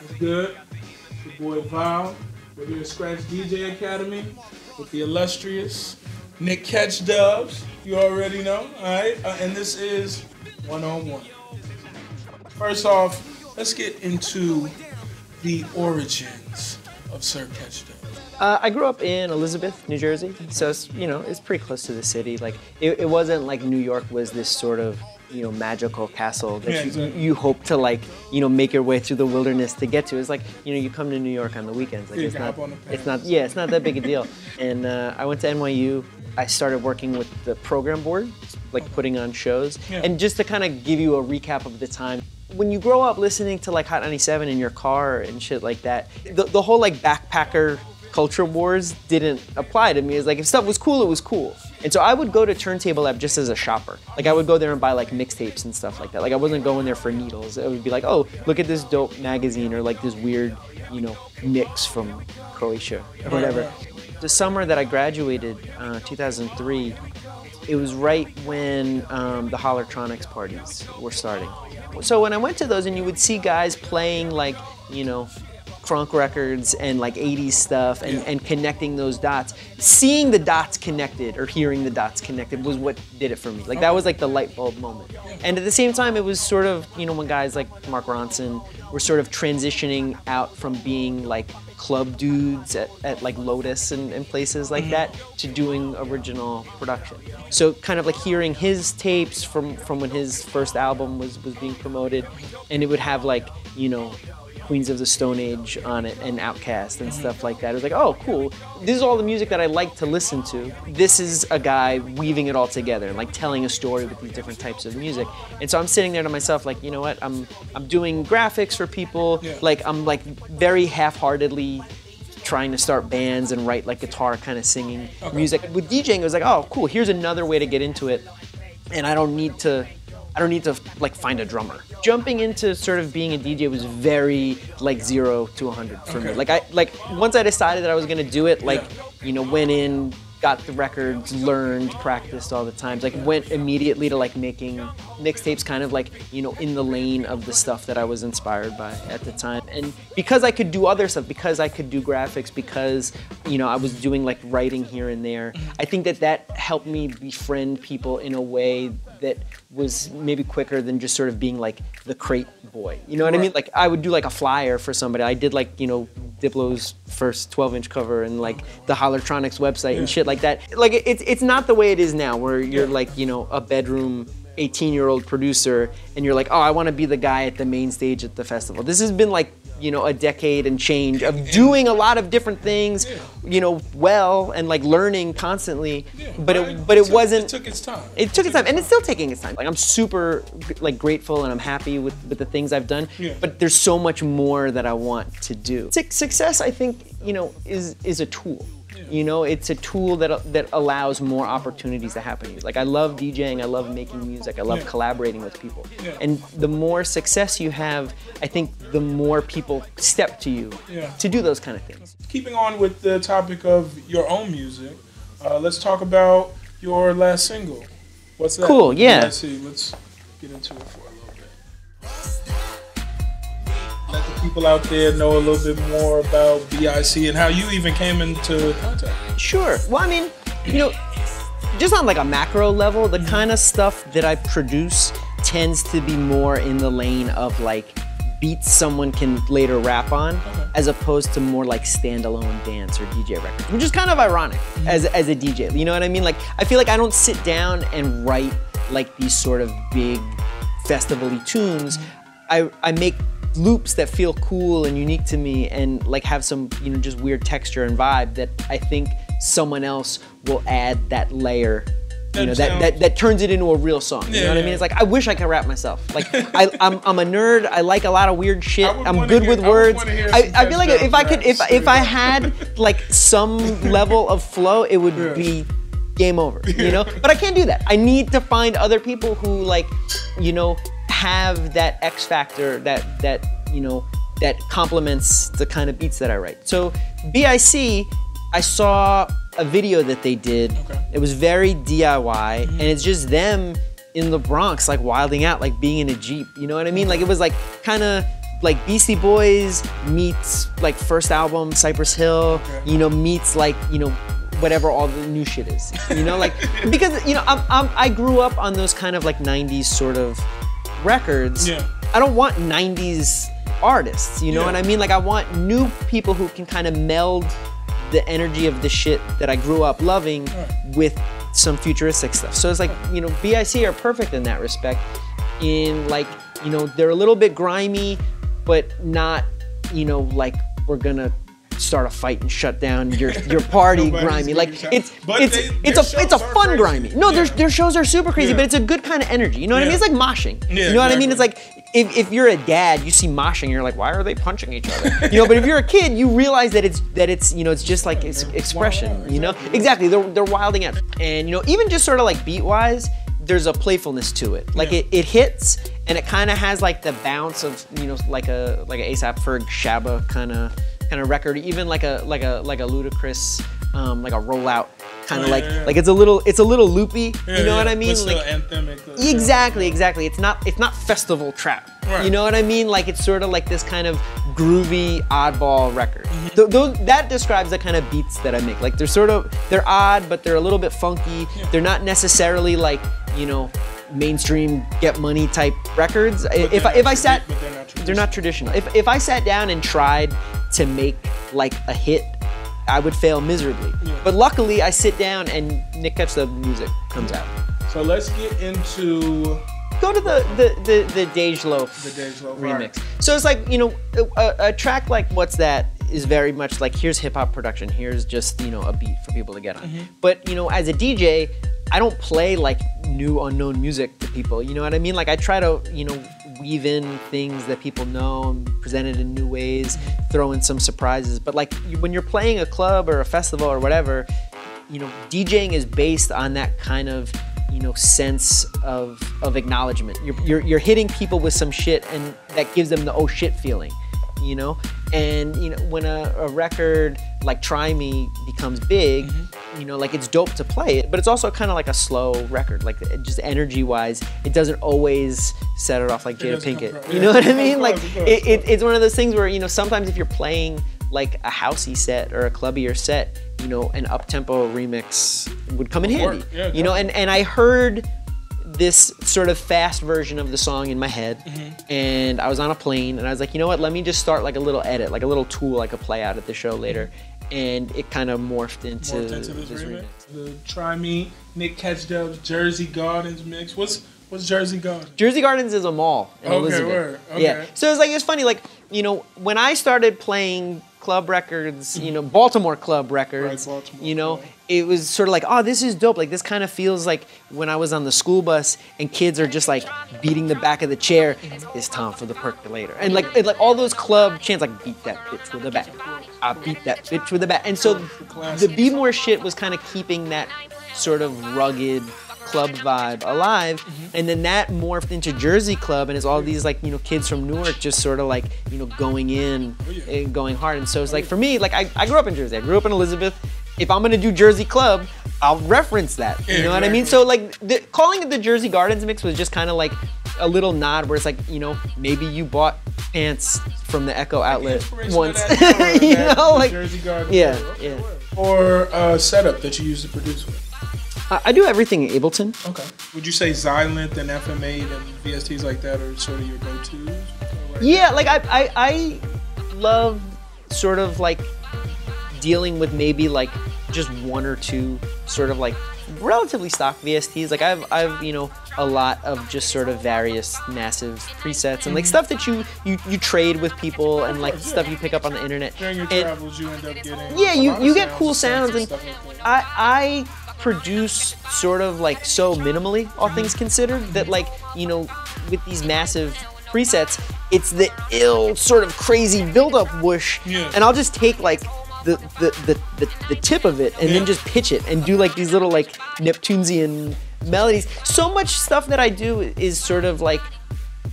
It's good. It's your boy Val. We're here at Scratch DJ Academy with the illustrious Nick Catchdubs. You already know, all right? And this is one-on-one. First off, let's get into the origins of Sir Catchdubs. I grew up in Elizabeth, New Jersey, so it's, it's pretty close to the city. Like it wasn't like New York was this sort of magical castle that you hope to make your way through the wilderness to get to. It's like you come to New York on the weekends. Like it's not that big a deal. And I went to NYU. I started working with the program board, like putting on shows. Yeah. And just to kind of give you a recap of the time. When you grow up listening to like Hot 97 in your car and shit like that, the whole like backpacker culture wars didn't apply to me. It's like if stuff was cool, it was cool. And so I would go to Turntable Lab just as a shopper. Like I would go there and buy like mixtapes and stuff like that. Like I wasn't going there for needles. It would be like, oh, look at this dope magazine or like this weird, mix from Croatia or whatever. The summer that I graduated, 2003, it was right when the Hollertronics parties were starting. So when I went to those and you would see guys playing like, crunk records and like 80s stuff and connecting those dots. Seeing the dots connected or hearing the dots connected was what did it for me. Like that was like the light bulb moment. And at the same time, it was sort of, when guys like Mark Ronson were sort of transitioning out from being like club dudes at like Lotus and places like that to doing original production. So kind of like hearing his tapes from when his first album was being promoted, and it would have like, Queens of the Stone Age on it and Outkast and stuff like that. It was like, oh, cool. This is all the music that I like to listen to. This is a guy weaving it all together and like telling a story with these different types of music. And so I'm sitting there to myself like, you know what? I'm doing graphics for people. Yeah. Like I'm like very half-heartedly trying to start bands and write like guitar kind of singing music. With DJing, it was like, oh, cool. Here's another way to get into it, and I don't need to like find a drummer. Jumping into sort of being a DJ was very like 0 to 100 for me. Like once I decided that I was gonna do it, like went in, got the records, learned, practiced all the times. Like went immediately to like making mixtapes, kind of like in the lane of the stuff that I was inspired by at the time. And because I could do other stuff, because I could do graphics, because I was doing like writing here and there, I think that helped me befriend people in a way that was maybe quicker than just sort of being like the crate boy. You know what I mean? Like I would do like a flyer for somebody. I did like, Diplo's first 12-inch cover and like the Hollertronics website and shit like that. Like it's not the way it is now where you're like, a bedroom 18-year-old producer and you're like, oh, I want to be the guy at the main stage at the festival. This has been like, a decade and change of doing a lot of different things, well, and like learning constantly, but it wasn't. It took its time. It took its time, and it's still taking its time. Like I'm super like grateful and I'm happy with the things I've done, but there's so much more that I want to do. Success, I think, is a tool. It's a tool that allows more opportunities to happen to you. Like I love DJing, I love making music, I love collaborating with people. And the more success you have, I think the more people step to you to do those kind of things. Keeping on with the topic of your own music, let's talk about your last single. What's that? Cool, yeah. Let's get into it for a little bit. Let the people out there know a little bit more about BIC and how you even came into contact. Sure. Well, I mean, just on like a macro level, the kind of stuff that I produce tends to be more in the lane of like beats someone can later rap on, as opposed to more like standalone dance or DJ records, which is kind of ironic as a DJ. You know what I mean? Like I feel like I don't sit down and write like these sort of big festival-y tunes. I make loops that feel cool and unique to me and like have some just weird texture and vibe that I think someone else will add that layer that turns it into a real song. You know what I mean? It's like I wish I could rap myself. Like I'm a nerd. I like a lot of weird shit. I'm good with words. I feel like if I had like some level of flow, it would be game over. But I can't do that. I need to find other people who like have that X factor that complements the kind of beats that I write. So BIC, I saw a video that they did. It was very DIY, and it's just them in the Bronx, like wilding out, like being in a Jeep. You know what I mean? Like it was like kind of like Beastie Boys meets like first album Cypress Hill, you know, meets like, you know, whatever all the new shit is, you know, like, because, you know, I grew up on those kind of like 90s sort of records. Yeah. I don't want 90s artists, you know what I mean? Like, I want new people who can kind of meld the energy of the shit that I grew up loving with some futuristic stuff. So it's like, you know, BIC are perfect in that respect, in like, you know, they're a little bit grimy, but not, you know, like we're gonna start a fight and shut down your party grimy. Like it's a fun crazy. Grimy. No, their shows are super crazy, but it's a good kind of energy. You know what I mean? It's like moshing. You know what I mean? It's like if you're a dad, you see moshing, and you're like, why are they punching each other? You know, but if you're a kid, you realize that it's you know, it's just like it's expression. You know, exactly. They're wilding out, and you know, even just sort of like beat wise, there's a playfulness to it. Like it hits, and it kind of has like the bounce of, you know, like a A$AP Ferg Shabba kind of record, even like a Ludacris, like a rollout kind of like it's a little loopy. You know what I mean? But like anthemic. Exactly. It's not festival trap. Right. You know what I mean? Like it's sort of like this kind of groovy oddball record. That describes the kind of beats that I make. Like they're odd, but they're a little bit funky. They're not necessarily like, you know, mainstream get money type records. They're not traditional. If I sat down and tried to make like a hit, I would fail miserably. But luckily I sit down and Nick Catchdubs music comes out. So let's get into... Go to the Dej Loaf remix. Right. So it's like, you know, a track like What's That is very much like, here's hip hop production, here's just, you know, a beat for people to get on. But, you know, as a DJ, I don't play like new unknown music to people, you know what I mean? Like I try to, you know, weave in things that people know and present it in new ways, throw in some surprises. But like when you're playing a club or a festival or whatever, you know, DJing is based on that kind of, you know, sense of acknowledgement. You're hitting people with some shit, and that gives them the oh shit feeling, you know? And, you know, when a record like Try Me becomes big, you know, like it's dope to play it, but it's also kind of like a slow record, like just energy-wise, it doesn't always set it off like Jada Pinkett. You know what I mean? Like it's one of those things where, you know, sometimes if you're playing like a housey set or a clubbier set, you know, an up-tempo remix would come in handy. You know, and I heard this sort of fast version of the song in my head, and I was on a plane, and I was like, you know what, let me just start like a little edit, like a little tool I could play out at the show later. And it kind of morphed into this remix. The Try Me, Nick Catchdubs, Jersey Gardens mix. What's Jersey Gardens? Jersey Gardens is a mall in Elizabeth. Word. Okay. Yeah. So it's funny, like, you know, when I started playing club records, you know, Baltimore club records, you know, it was sort of like, oh, this is dope. Like, this kind of feels like when I was on the school bus and kids are just like beating the back of the chair. It's time for the percolator. And like all those club chants, like, beat that bitch with a bat. I beat that bitch with a bat. And so the Be More shit was kind of keeping that sort of rugged club vibe alive, and then that morphed into Jersey Club, and it's all these like, you know, kids from Newark just sort of like, you know, going in and going hard. And so it's like, for me, like I grew up in Jersey, I grew up in Elizabeth. If I'm gonna do Jersey Club, I'll reference that, you know what I mean? So like calling it the Jersey Gardens mix was just kind of like a little nod where it's like, you know, maybe you bought pants from the Echo outlet once, you know, like Jersey Gardens, yeah. Or setup that you use to produce with. I do everything in Ableton. Okay. Would you say Xylent and FM8 and VSTs like that are sort of your go-tos? Yeah, like I love sort of like dealing with maybe like just one or two sort of like relatively stock VSTs. Like I've you know, a lot of just sort of various massive presets and like stuff that you trade with people and like stuff you pick up on the internet. During your travels, you end up getting you get cool sounds and I produce sort of like so minimally, all things considered, that like, you know, with these massive presets, it's the ill sort of crazy build-up whoosh, and I'll just take like the tip of it and then just pitch it and do like these little like Neptunesian melodies. So much stuff that I do is sort of like,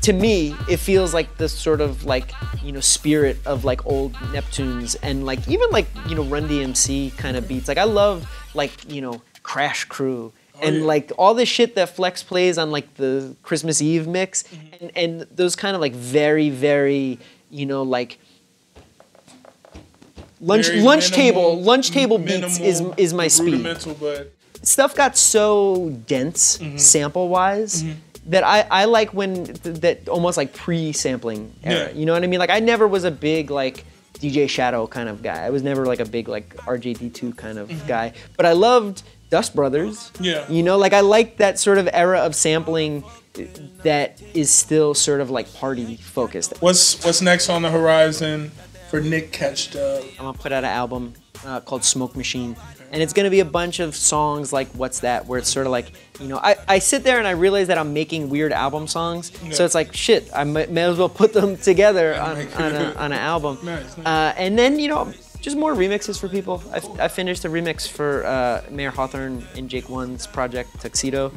to me, it feels like the sort of like, you know, spirit of like old Neptunes and like even like, you know, Run DMC kind of beats. Like I love like, you know, Crash Crew and like all the shit that Flex plays on like the Christmas Eve mix, and those kind of like very, very, you know, like lunch table beats is my speed. But stuff got so dense sample wise that I like when that almost like pre-sampling era. You know what I mean? Like I never was a big like DJ Shadow kind of guy. I was never like a big like RJD2 kind of guy. But I loved Dust Brothers. Yeah. You know, like I like that sort of era of sampling that is still sort of like party focused. What's next on the horizon for Nick Catchdubs? I'm gonna put out an album called Smoke Machine. And it's gonna be a bunch of songs like What's That, where it's sort of like, you know, I sit there and I realize that I'm making weird album songs. So it's like, shit, I may as well put them together on an album. Nice. And then, you know, just more remixes for people. I finished a remix for Mayor Hawthorne and Jake One's project, Tuxedo.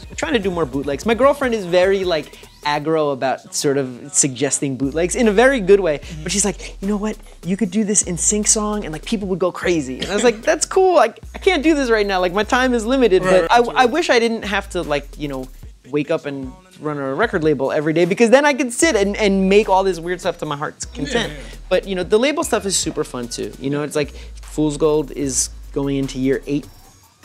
I'm trying to do more bootlegs. My girlfriend is very like aggro about sort of suggesting bootlegs in a very good way, but she's like, you know what, you could do this in sync song and like people would go crazy. And I was like, that's cool, like I can't do this right now, like my time is limited, but I wish I didn't have to like, you know, wake up and run a record label every day, because then I could sit and make all this weird stuff to my heart's content. But you know, the label stuff is super fun too. You know, it's like Fool's Gold is going into year 8,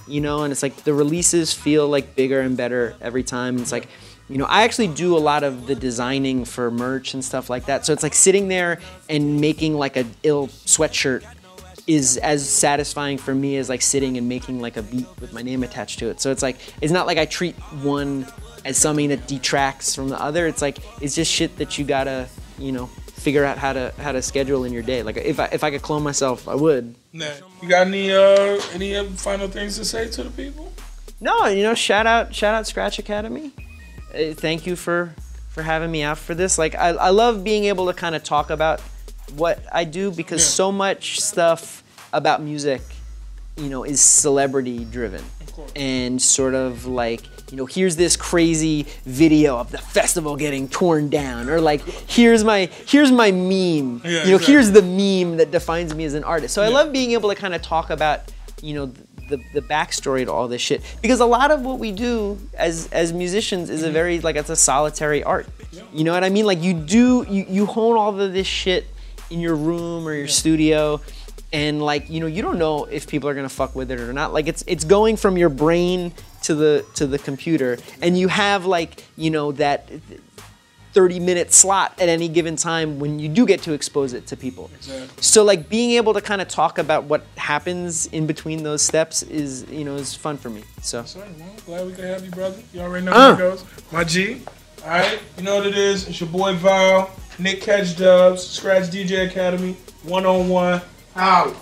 you know, and it's like the releases feel like bigger and better every time. It's like, you know, I actually do a lot of the designing for merch and stuff like that. So it's like sitting there and making like a ill sweatshirt is as satisfying for me as like sitting and making like a beat with my name attached to it. So it's like, it's not like I treat one as something that detracts from the other. It's like, it's just shit that you gotta, you know, figure out how to schedule in your day. Like if I could clone myself, I would. Nah. You got any final things to say to the people? No, you know, shout out Scratch Academy. Thank you for having me out for this. Like I love being able to kind of talk about what I do, because so much stuff about music, you know, is celebrity driven. And sort of like, you know, here's this crazy video of the festival getting torn down, or like here's my meme. Here's the meme that defines me as an artist. So I love being able to kind of talk about, you know, the backstory to all this shit, because a lot of what we do as musicians is a very like, it's a solitary art. You know what I mean? Like you hone all of this shit in your room or your studio, and like, you know, you don't know if people are gonna fuck with it or not. Like it's going from your brain to the computer, and you have like, you know, that 30-minute slot at any given time when you do get to expose it to people. So like being able to kind of talk about what happens in between those steps is, you know, is fun for me. So well, glad we could have you, brother. You already know how it goes. My G. All right, you know what it is. It's your boy Val, Nick Catchdubs, Scratch DJ Academy, 1-on-1. Out.